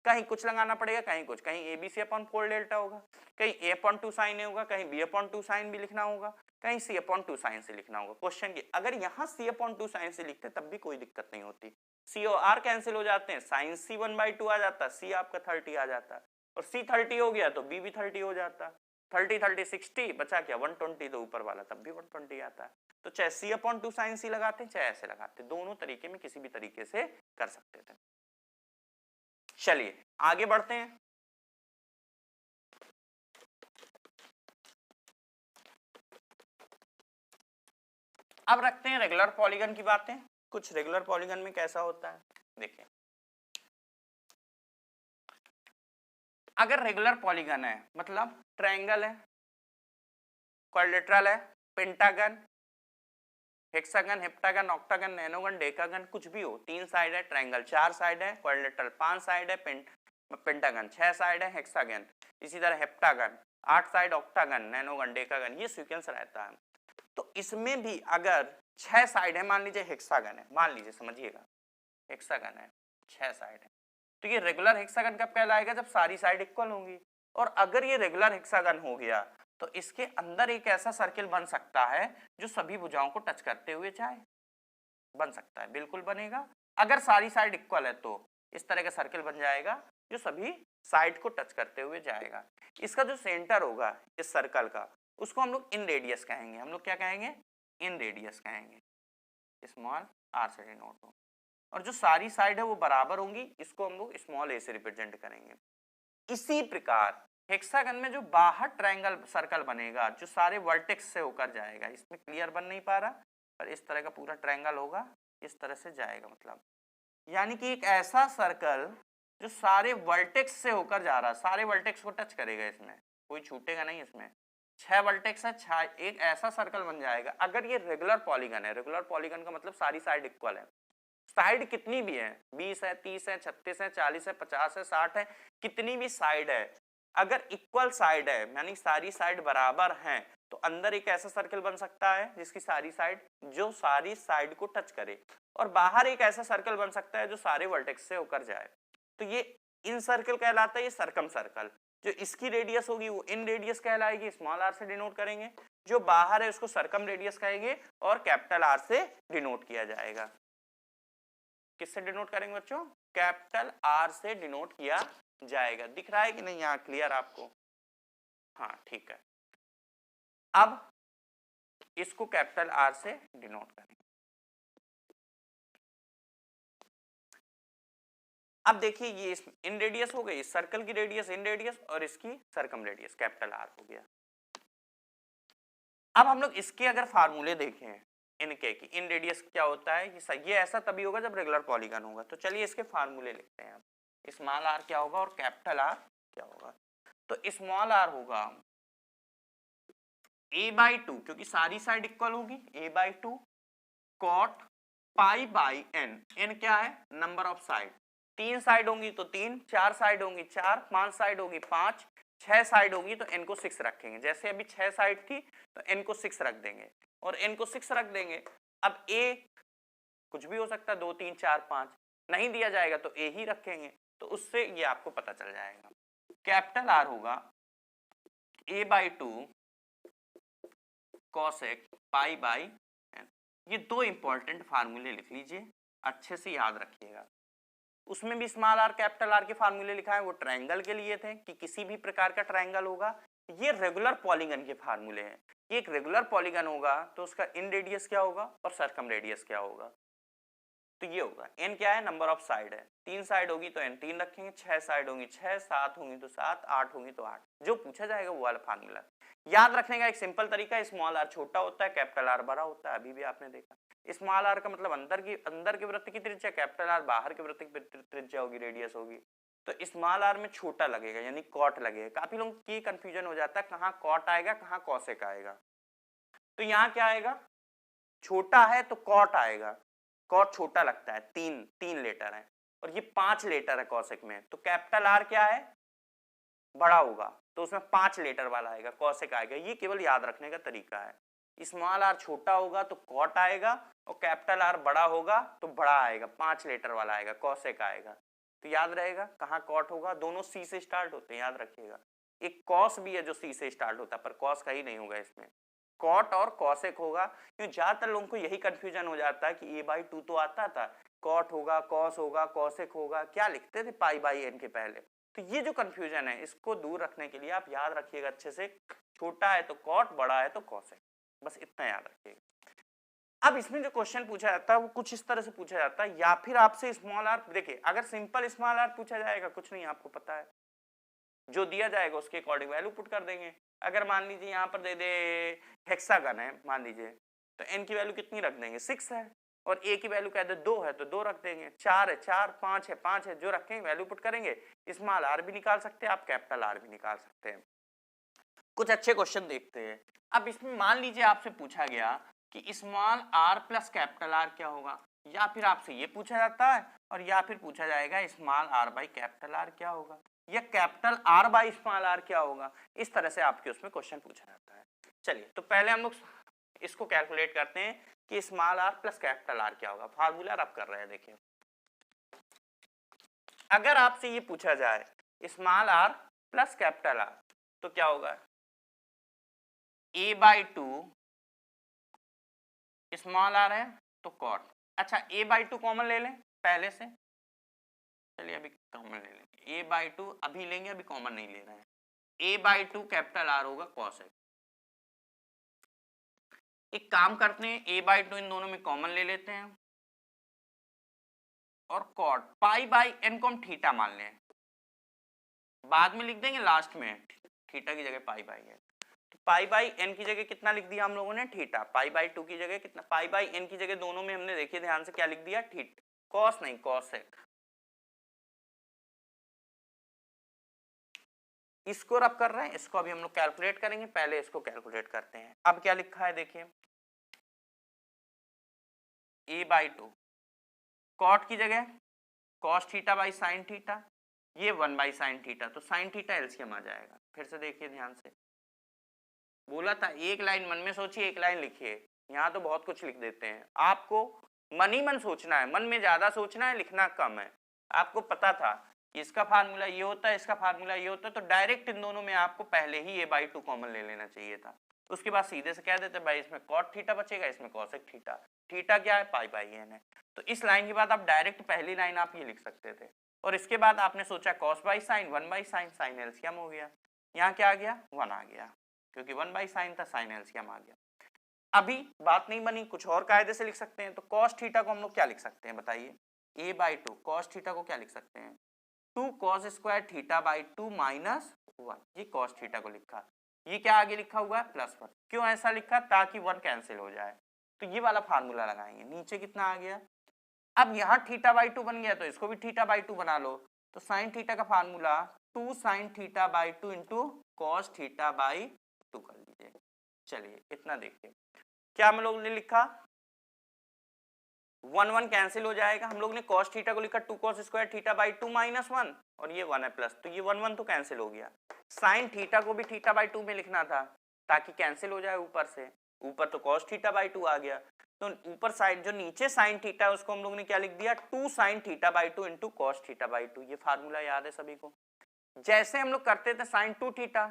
कहीं कुछ लगाना पड़ेगा कहीं कुछ, कहीं A B C upon 4 delta होगा, कहीं ए अपॉन 2 साइन होगा, कहीं बी अपॉन 2 साइन भी लिखना होगा, कहीं सी अपॉन 2 साइन से लिखना होगा। क्वेश्चन की अगर यहाँ सी अपॉन 2 साइन से लिखते तब भी कोई दिक्कत नहीं होती, सी और आर कैंसिल हो जाते हैं, साइन सी 1/2 आ जाता, सी आपका 30 आ जाता, और सी 30 हो गया तो बी भी 30 हो जाता, 30 30 60 बचा क्या 120, तो ऊपर वाला तब भी 120 आता है। तो चाहे सी अपॉन 2 साइन सी लगाते चाहे ऐसे लगाते, दोनों तरीके में किसी भी तरीके से कर सकते थे। चलिए आगे बढ़ते हैं। अब रखते हैं रेगुलर पॉलीगन की बातें, कुछ रेगुलर पॉलीगन में कैसा होता है देखिए। अगर रेगुलर पॉलीगन है मतलब ट्रायंगल है, क्वाड्रिलेटरल है, pentagon, hexagon, heptagon, octagon, nonagon, decagon, कुछ भी हो, 3 साइड है, ट्रायंगल 4 साइड है, क्वाड्रिलेटरल 5 साइड है, पेंटागन 6 साइड है, हेक्सागन इसी तरह, heptagon 8 side, octagon, nonagon, decagon, ये सीक्वेंस रहता है। तो इसमें भी अगर 6 साइड है, मान लीजिए हेक्सागन है, मान लीजिए समझिएगा हेक्सागन है 6 साइड है, तो ये रेगुलर हेक्सागन कब कहलाएगा जब सारी साइड इक्वल होंगी। और अगर ये रेगुलर हेक्सागन हो गया तो इसके अंदर एक ऐसा सर्किल बन सकता है जो सभी भुजाओं को टच करते हुए जाए, बन सकता है, बिल्कुल बनेगा। अगर सारी साइड इक्वल है तो इस तरह का सर्किल बन जाएगा जो सभी साइड को टच करते हुए जाएगा। इसका जो सेंटर होगा इस सर्कल का उसको हम लोग इन रेडियस कहेंगे, हम लोग क्या कहेंगे इन रेडियस कहेंगे, स्मॉल आर से डिनोट हो। और जो सारी साइड है वो बराबर होंगी, इसको हम लोग स्मॉल ए से रिप्रेजेंट करेंगे। इसी प्रकार हेक्सागन में जो बाहर ट्रायंगल सर्कल बनेगा जो सारे वर्टेक्स से होकर जाएगा, इसमें क्लियर बन नहीं पा रहा, पर इस तरह का पूरा ट्रायंगल होगा, इस तरह से जाएगा, मतलब यानी कि एक ऐसा सर्कल जो सारे वर्टेक्स से होकर जा रहा है, सारे वर्टेक्स को टच करेगा, इसमें कोई छूटेगा नहीं। इसमें 6 वर्टेक्स है, 6 एक ऐसा सर्कल बन जाएगा। अगर ये रेगुलर पॉलीगन है, रेगुलर पॉलीगन का मतलब सारी साइड इक्वल है, साइड कितनी भी है, 20 है, 30 है, 36 है, 40 है, 50 है, 60 है, कितनी भी साइड है, अगर इक्वल साइड है यानी सारी साइड बराबर हैं, तो अंदर एक ऐसा सर्कल बन सकता है जिसकी सारी साइड जो सारी साइड को टच करे, और बाहर एक ऐसा सर्कल बन सकता है जो सारे वर्टेक्स से होकर जाए। तो ये इन सर्कल कहलाता है, ये सर्कम सर्कल। जो इसकी रेडियस होगी वो इन रेडियस कहलाएगी, स्मॉल आर से डिनोट करेंगे, जो बाहर है उसको सर्कम रेडियस कहेंगे और कैपिटल आर से डिनोट किया जाएगा। किससे डिनोट करेंगे बच्चों? कैपिटल आर से डिनोट किया जाएगा। दिख रहा है कि नहीं यहाँ क्लियर आपको? हाँ ठीक है। अब इसको कैपिटल आर से डिनोट करेंगे। अब देखिए ये इन रेडियस हो गई, सर्कल की रेडियस इन रेडियस और इसकी सर्कम रेडियस कैपिटल आर हो गया। अब हम लोग इसके अगर फार्मूले देखें इनके की इन रेडियस क्या होता है, ये ऐसा तभी होगा जब रेगुलर पॉलीगन होगा। तो चलिए इसके फार्मूले लिखते हैं। स्मॉल आर क्या होगा और कैपिटल आर क्या होगा? तो स्मॉल आर होगा a/2, क्योंकि सारी साइड इक्वल होगी, a/2 cot pi by n. N क्या है? Number of side. 3 साइड होंगी तो 3, 4 साइड होंगी 4, 5 साइड होगी 5, 6 साइड होगी तो n को 6 रखेंगे। जैसे अभी 6 साइड थी तो n को 6 रख देंगे और n को 6 रख देंगे। अब a कुछ भी हो सकता है, 2 3 4 5 नहीं दिया जाएगा तो a ही रखेंगे, तो उससे ये आपको पता चल जाएगा। कैपिटल आर होगा a/2 cosec pi by N. ये दो इंपॉर्टेंट फार्मूले लिख लीजिए, अच्छे से याद रखिएगा। उसमें भी स्मॉल आर कैपिटल आर के फार्मूले लिखा है, वो ट्रायंगल के लिए थे कि किसी भी प्रकार का ट्रायंगल होगा। ये रेगुलर पॉलीगन के फार्मूले हैं। ये एक रेगुलर पॉलीगन होगा तो उसका इन रेडियस क्या होगा और सर्कम रेडियस क्या होगा? तो ये होगा एन क्या है? नंबर ऑफ साइड है। 3 साइड होगी तो एन 3 रखेंगे, 6 साइड होंगी 6, 7 होंगी तो 7, 8 होंगी तो 8। जो पूछा जाएगा वो वाला फार्मूला याद रखने का एक सिंपल तरीका, स्मॉल आर छोटा होता है, कैपिटल आर बड़ा होता है। अभी भी आपने देखा स्मॉल आर का मतलब अंदर के वृत्त की त्रिज्या, कैपिटल आर बाहर के वृत्त की त्रिज्या होगी, रेडियस होगी। तो स्मॉल आर में छोटा लगेगा यानी कॉट लगेगा। काफी लोगों की कंफ्यूजन हो जाता है कहाँ कॉट आएगा कहाँ कॉसेक आएगा। तो यहाँ क्या आएगा? छोटा है तो कॉट आएगा, कॉट छोटा लगता है, 3 लेटर है और ये 5 लेटर है कॉसेक में, तो कैपिटल आर क्या है? बड़ा होगा, तो उसमें 5 लेटर वाला आएगा, कॉसेक आएगा। ये केवल याद रखने का तरीका है। स्मॉल आर छोटा होगा तो कॉट आएगा और कैपिटल आर बड़ा होगा तो बड़ा आएगा, 5 लेटर वाला आएगा, कॉसेक आएगा। तो याद रहेगा कहाँ कॉट होगा, दोनों सी से स्टार्ट होते हैं, याद रखिएगा। एक कॉस भी है जो सी से स्टार्ट होता है, पर कॉस का ही नहीं होगा इसमें, कॉट और कॉसेक होगा। क्योंकि ज्यादातर लोगों को यही कंफ्यूजन हो जाता है कि a/2 तो आता था, कॉट होगा, कॉस होगा, कॉसेक होगा, क्या लिखते थे पाई बाई एन के पहले। तो ये जो कंफ्यूजन है इसको दूर रखने के लिए आप याद रखिएगा अच्छे से, छोटा है तो कॉट, बड़ा है तो कॉसेक, बस इतना याद रखिएगा। अब इसमें जो क्वेश्चन पूछा जाता है वो कुछ इस तरह से पूछा जाता है, या फिर आपसे स्मॉल आर, देखिए अगर सिंपल स्मॉल आर पूछा जाएगा कुछ नहीं आपको पता है, जो दिया जाएगा उसके अकॉर्डिंग वैल्यू पुट कर देंगे। अगर मान लीजिए यहाँ पर दे दे हेक्सागन है मान लीजिए, तो एन की वैल्यू कितनी रख देंगे? 6 है, और ए की वैल्यू कह दे 2 है तो 2 रख देंगे, 4 है 4, 5 है 5 है, जो रखेंगे वैल्यू पुट करेंगे। स्मॉल आर भी निकाल सकते हैं आप, कैपिटल आर भी निकाल सकते हैं। कुछ अच्छे क्वेश्चन देखते हैं। अब इसमें मान लीजिए आपसे पूछा गया कि small r plus capital are क्या होगा, या फिर आपसे ये पूछा जाता है और या फिर पूछा जाएगा small r by capital are क्या होगा, या capital are by small r क्या होगा। इस तरह से आपके उसमें क्वेश्चन पूछा जाता है। चलिए तो पहले हम लोग इसको कैलकुलेट करते हैं कि small r plus capital are क्या होगा। फार्मूला आप कर रहे हैं, देखिए अगर आपसे ये पूछा जाए small r plus capital r तो क्या होगा? a/2 स्मॉल आर है तो कॉट। अच्छा a/2 कॉमन ले लें पहले से, चलिए अभी कॉमन ले लेंगे, a/2 अभी लेंगे, अभी कॉमन नहीं ले रहे हैं। a/2 कैपिटल आर होगा कॉसेक। एक काम करते हैं a/2 इन दोनों में कॉमन ले लेते हैं, और कॉट, पाई बाई एन को हम थीटा मान लें, बाद में लिख देंगे लास्ट में थीटा की जगह पाई बाई एन। तो पाई बाई एन की जगह कितना लिख दिया हम लोगों ने, थीटा। पाई बाई 2 की जगह कितना, पाई बाई एन की जगह दोनों में हमने देखिए ध्यान से क्या लिख दिया, थीटा, कॉस नहीं कॉसेक। इसको रब कर रहे हैं, इसको अभी हम लोग कैलकुलेट करेंगे, पहले इसको कैलकुलेट करते हैं। अब क्या लिखा है देखिए, ए बाई 2 कॉट की जगह cos theta by sine theta, ये 1 बाई साइन थीटा, तो साइन थीटा एलसीएम आ जाएगा। फिर से देखिए ध्यान से, बोला था एक लाइन मन में सोचिए, एक लाइन लिखिए, यहाँ तो बहुत कुछ लिख देते हैं। आपको मन ही मन सोचना है, मन में ज्यादा सोचना है, लिखना कम है। आपको पता था इसका फार्मूला ये होता है, इसका फार्मूला ये होता है, तो डायरेक्ट इन दोनों में आपको पहले ही a बाई 2 कॉमन ले लेना चाहिए था। उसके बाद सीधे से कह देते भाई इसमें कॉट थीटा बचेगा, इसमें कॉसेक थीटा। थीटा क्या है, पाई बाई एन है। तो इस लाइन के बाद आप डायरेक्ट पहली लाइन आप ये लिख सकते थे, और इसके बाद आपने सोचा cos by sine, 1 by sine, sine LCM हो गया। यहाँ क्या आ गया, 1 आ गया, क्योंकि 1 बाई साइन था, साइन एलसीएम आ गया। अभी बात नहीं बनी, कुछ और कायदे से लिख सकते हैं। तो कॉस थीटा को हम लोग क्या लिख सकते हैं बताइए, a बाई 2 कॉस थीटा को क्या लिख सकते हैं, 2 cos square theta by 2 minus 1, ये कॉस थीटा को लिखा। ये क्या आगे लिखा हुआ है, +1। क्यों ऐसा लिखा, ताकि 1 कैंसिल हो जाए। तो ये वाला फार्मूला लगाएंगे, नीचे कितना आ गया। अब यहाँ थीटा बाई 2 बन गया, तो इसको भी थीटा बाई 2 बना लो। तो साइन थीटा का formula 2 sign theta by 2 into cos theta by 2 कर लीजिए। चलिए इतना देखिए, क्या हम लोग ने लिखा, 1 1 कैंसिल हो जाएगा। हम लोग ने कॉस थीटा को लिखा 2 cos square theta by 2 minus 1, और ये 1 है प्लस, तो ये 1 1 तो कैंसिल हो गया। साइन थीटा को भी थीटा बाई 2 में लिखना था, ताकि कैंसिल हो जाए ऊपर से, ऊपर तो कॉस थीटा बाई 2 आ गया, तो ऊपर साइड जो नीचे साइन थीटा है उसको हम लोग ने क्या लिख दिया, 2 sign theta by 2 into cos theta by 2। ये फार्मूला याद है सभी को। जैसे हम लोग करते थे साइन 2 थीटा,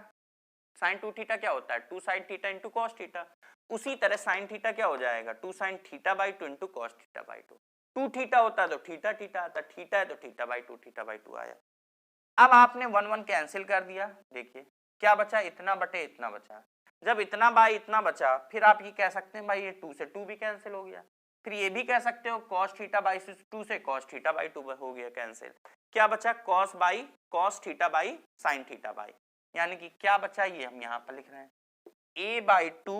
साइन 2 थीटा क्या होता है, 2 sine theta into cos theta, उसी तरह साइन थीटा क्या हो जाएगा, 2 sign theta by 2 into cos theta by 2। 2 theta होता है तो थीटा थीटा आता, थीटा है तो थीटा बाई 2 आया। अब आपने 1 1 कैंसिल कर दिया, देखिए क्या बचा, इतना बटे इतना बचा। जब इतना बाई इतना बचा, फिर आप ये कह सकते हैं भाई ये 2 से 2 भी कैंसिल हो गया। फिर ये भी कह सकते हो कॉस थीटा बाई 2 से कॉस थीटा बाई 2 हो गया कैंसिल। क्या बचा, cos by cos theta by sine theta by, यानी कि क्या बचा, ये हम यहाँ पर लिख रहे हैं a by 2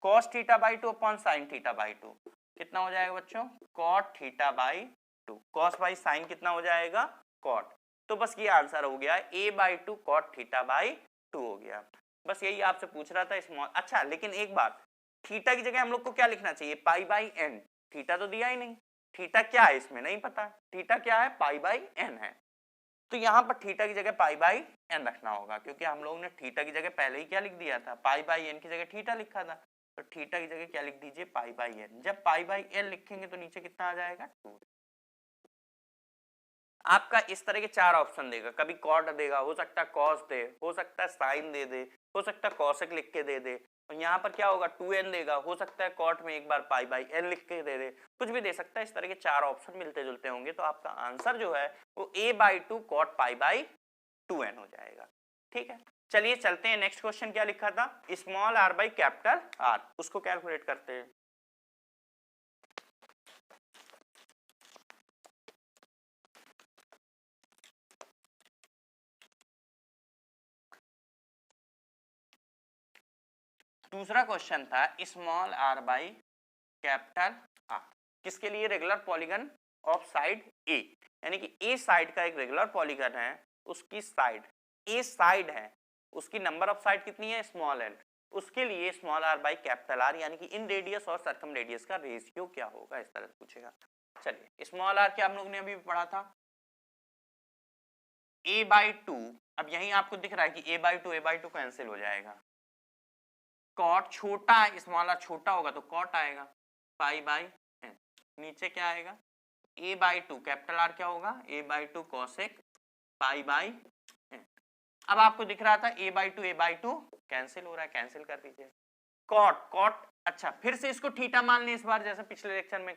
cos theta by 2 upon sine theta by 2, कितना हो जाएगा बच्चों, cot theta by 2। Cos by sine कितना हो जाएगा, कॉट। तो बस ये आंसर हो गया, a by 2 cot theta by 2 हो गया। बस यही आपसे पूछ रहा था स्मॉल। अच्छा लेकिन एक बात, थीटा की जगह हम लोग को क्या लिखना चाहिए, पाई बाई एन। थीटा तो दिया ही नहीं, थीटा क्या है इसमें नहीं पता, थीटा क्या है, पाई बाई एन है। तो यहाँ पर थीटा की जगह पाई बाई एन रखना होगा, क्योंकि हम लोगों ने थीटा की जगह पहले ही क्या लिख दिया था, पाई बाई एन की जगह थीटा लिखा था। तो थीटा की जगह क्या लिख दीजिए, पाई बाई एन। जब पाई बाई एन लिखेंगे तो नीचे कितना आ जाएगा, 2। आपका इस तरह के 4 ऑप्शन देगा, कभी कॉट देगा, हो सकता है कॉस दे, हो सकता है साइन दे दे, हो सकता है कॉसेक लिख के दे दे, और यहाँ पर क्या होगा 2n देगा, हो सकता है कॉट में एक बार पाई बाई एन लिख के दे दे, कुछ भी दे सकता है। इस तरह के 4 ऑप्शन मिलते जुलते होंगे, तो आपका आंसर जो है वो a by 2 cot pi by 2n हो जाएगा। ठीक है, चलिए चलते हैं नेक्स्ट क्वेश्चन। क्या लिखा था, small r by capital r, उसको कैलकुलेट करते हैं। दूसरा क्वेश्चन था small r by capital r, किसके लिए, regular polygon of side a, यानी कि ए साइड का एक रेगुलर पॉलीगन है, उसकी साइड ए साइड है, उसकी नंबर ऑफ साइड कितनी है, स्मॉल एन, उसके लिए small r by capital r, यानी कि इन रेडियस और सर्कम रेडियस का रेशियो क्या होगा, इस तरह से पूछेगा। चलिए स्मॉल आर क्या हम लोग ने अभी पढ़ा था, a बाई 2। अब यही आपको दिख रहा है कि a बाई 2 कैंसिल हो जाएगा, कॉट छोटा है, स्मॉल आर छोटा होगा तो कॉट आएगा, पाई बाई एन, नीचे क्या आएगा, a बाई 2 कैपिटल आर क्या होगा, a by 2 cosec pi by n. अब आपको दिख रहा था a बाई 2 कैंसिल हो रहा है, कैंसिल कर दीजिए। कॉट कॉट, अच्छा फिर से इसको थीटा मान लें इस बार, जैसे पिछले लेक्चर में,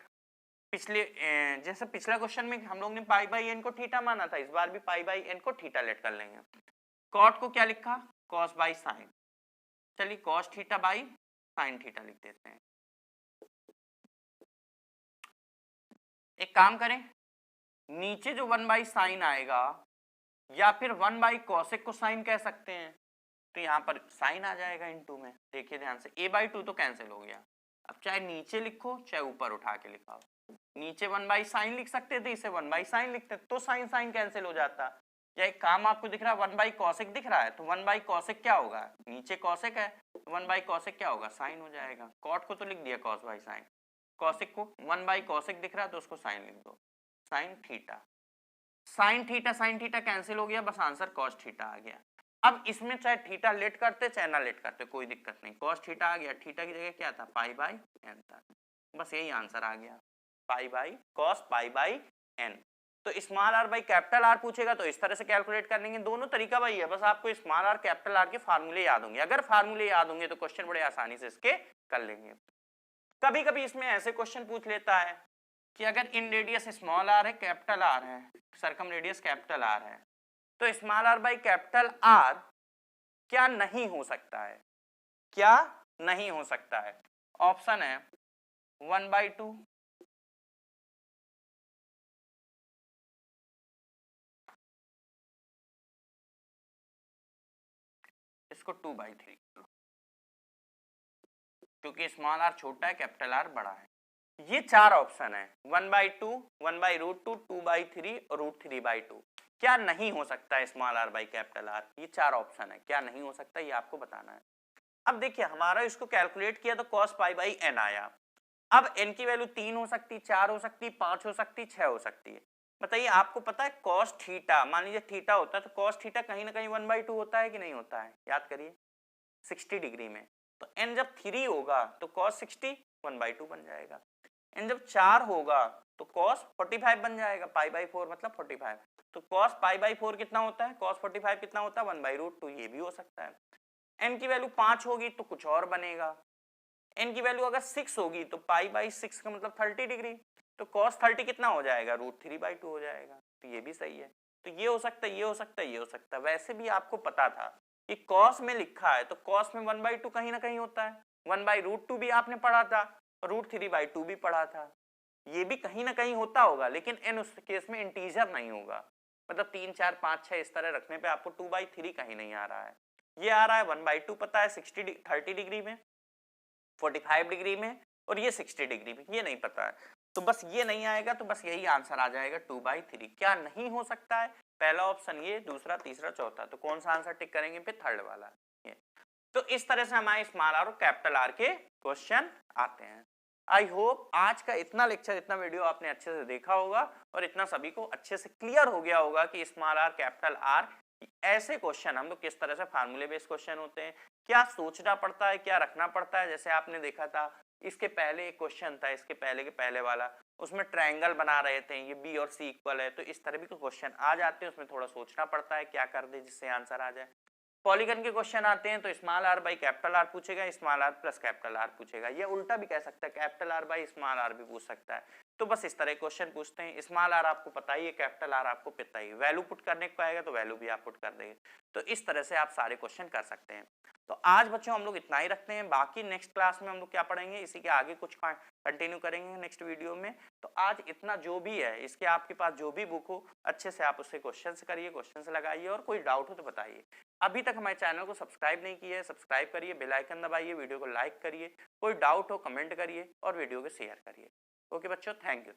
जैसे पिछला क्वेश्चन में हम लोग ने पाई बाई एन को थीटा माना था, इस बार भी पाई बाई एन को थीटा लेट कर लेंगे। कॉट को क्या लिखा, कॉस बाई साइन, चलिए cos theta by sine theta लिख देते हैं। एक काम करें, नीचे जो 1/sin आएगा या फिर 1/cosec को साइन कह सकते हैं, तो यहाँ पर साइन आ जाएगा इनटू में। देखिए ध्यान से, a/2 तो कैंसिल हो गया। अब चाहे नीचे लिखो चाहे ऊपर उठा के लिखाओ, नीचे 1/sin लिख सकते थे, इसे 1/sin लिखते तो साइन साइन कैंसिल हो जाता। या एक काम आपको दिख रहा है 1/cosec दिख रहा है, तो 1/cosec क्या होगा, नीचे cosec है तो 1/cosec क्या होगा, साइन हो जाएगा। cot को तो लिख दिया cos/sin, cosec को 1/cosec दिख रहा है तो उसको साइन लिख दो, sine theta. Sine theta cancel हो गया, बस आंसर cos थीटा आ गया। अब इसमें चाहे थीटा लेट करते चाहे ना लेट करते कोई दिक्कत नहीं, cos थीटा आ गया, थीटा की जगह क्या था π/n था, बस यही आंसर आ गया, π/cos π/n। तो small r by capital are पूछेगा तो इस तरह से कैलकुलेट कर लेंगे, दोनों तरीका वही है, बस आपको स्मॉल आर कैपिटल आर के फार्मूले याद होंगे। अगर फार्मूले याद होंगे तो क्वेश्चन बड़े आसानी से इसके कर लेंगे। कभी कभी इसमें ऐसे क्वेश्चन पूछ लेता है कि अगर इन रेडियस स्मॉल आर है कैपिटल आर है, सरकम रेडियस कैपिटल आर है, तो small r by capital are क्या नहीं हो सकता है, क्या नहीं हो सकता है। ऑप्शन है 1/2, इसको 2/3, क्योंकि स्मॉल आर छोटा है कैपिटल आर बड़ा है। ये चार ऑप्शन है, 1/2, 1/√2, 2/3 और √3/2। क्या नहीं हो सकता है small r by capital are, ये चार ऑप्शन है, क्या नहीं हो सकता ये आपको बताना है। अब देखिए हमारा इसको कैलकुलेट किया तो cos π/n आया। अब n की वैल्यू 3 हो सकती, 4 हो सकती, 5 हो सकती, 6 हो सकती है। बताइए आपको पता है cos थीटा, मान लीजिए थीटा होता है तो cos थीटा कहीं ना कहीं 1/2 होता है कि नहीं होता है, याद करिए 60 डिग्री में, तो n जब 3 होगा तो cos 60 1/2 बन जाएगा, n जब 4 होगा तो cos 45 बन जाएगा, π/4 मतलब 45, तो cos π/4 कितना होता है, cos 45 कितना होता है 1/√2, ये भी हो सकता है। n की वैल्यू 5 होगी तो कुछ और बनेगा, n की वैल्यू अगर 6 होगी तो π/6 का मतलब 30 डिग्री, तो cos 30 कितना हो जाएगा, √3/2 हो जाएगा, तो ये भी सही है। तो ये हो सकता है, ये हो सकता है, ये हो सकता है। वैसे भी आपको पता था कि cos में लिखा है तो cos में 1/2 कहीं ना कहीं होता है, 1/√2 भी आपने पढ़ा था, √3/2 भी पढ़ा था, ये भी कहीं ना कहीं होता होगा, लेकिन n उस केस में इंटीजर नहीं होगा, मतलब 3 4 5 6 इस तरह रखने पे आपको 2/3 कहीं नहीं आ रहा है, ये आ रहा है 1/2 पता है 30 डिग्री में, 45 डिग्री में, और ये 60 डिग्री में, ये नहीं पता है, तो बस ये नहीं आएगा, तो बस यही आंसर आ जाएगा 2/3। क्या नहीं हो सकता है, पहला ऑप्शन ये, दूसरा तीसरा चौथा, तो कौन सा आंसर टिक करेंगे फिर, थर्ड वाला ये। तो इस तरह से हमारे स्मॉल आर और कैपिटल आर के क्वेश्चन आते हैं। आई होप आज का इतना लेक्चर, इतना वीडियो आपने अच्छे से देखा होगा और इतना सभी को अच्छे से क्लियर हो गया होगा कि स्मॉल आर कैपिटल आर ऐसे क्वेश्चन हम लोग किस तरह से फार्मूले बेस्ड क्वेश्चन होते हैं, क्या सोचना पड़ता है, क्या रखना पड़ता है। जैसे आपने देखा था इसके पहले एक क्वेश्चन था, इसके पहले के पहले वाला, उसमें ट्रायंगल बना रहे थे, ये बी और सी इक्वल है, तो इस तरह भी क्वेश्चन आ जाते हैं, उसमें थोड़ा सोचना पड़ता है क्या कर दे जिससे आंसर आ जाए। पॉलीगन के क्वेश्चन आते हैं तो small r by capital are पूछेगा, small r plus capital are पूछेगा, ये उल्टा भी कह सकता है, capital are by small r भी पूछ सकता है। तो बस इस तरह क्वेश्चन पूछते हैं, स्मॉल आर आपको पता ही है, कैपिटल आर आपको पता ही है, वैल्यू पुट करने को आएगा तो वैल्यू भी आप पुट कर देंगे, तो इस तरह से आप सारे क्वेश्चन कर सकते हैं। तो आज बच्चों हम लोग इतना ही रखते हैं, बाकी नेक्स्ट क्लास में हम लोग क्या पढ़ेंगे, इसी के आगे कुछ कंटिन्यू करेंगे नेक्स्ट वीडियो में। तो आज इतना जो भी है, इसके आपके पास जो भी बुक हो अच्छे से आप उससे क्वेश्चंस करिए, क्वेश्चंस लगाइए, और कोई डाउट हो तो बताइए। अभी तक हमारे चैनल को सब्सक्राइब नहीं किया है, सब्सक्राइब करिए, बेल आइकन दबाइए, वीडियो को लाइक करिए, कोई डाउट हो कमेंट करिए और वीडियो को शेयर करिए। ओके बच्चों, थैंक यू।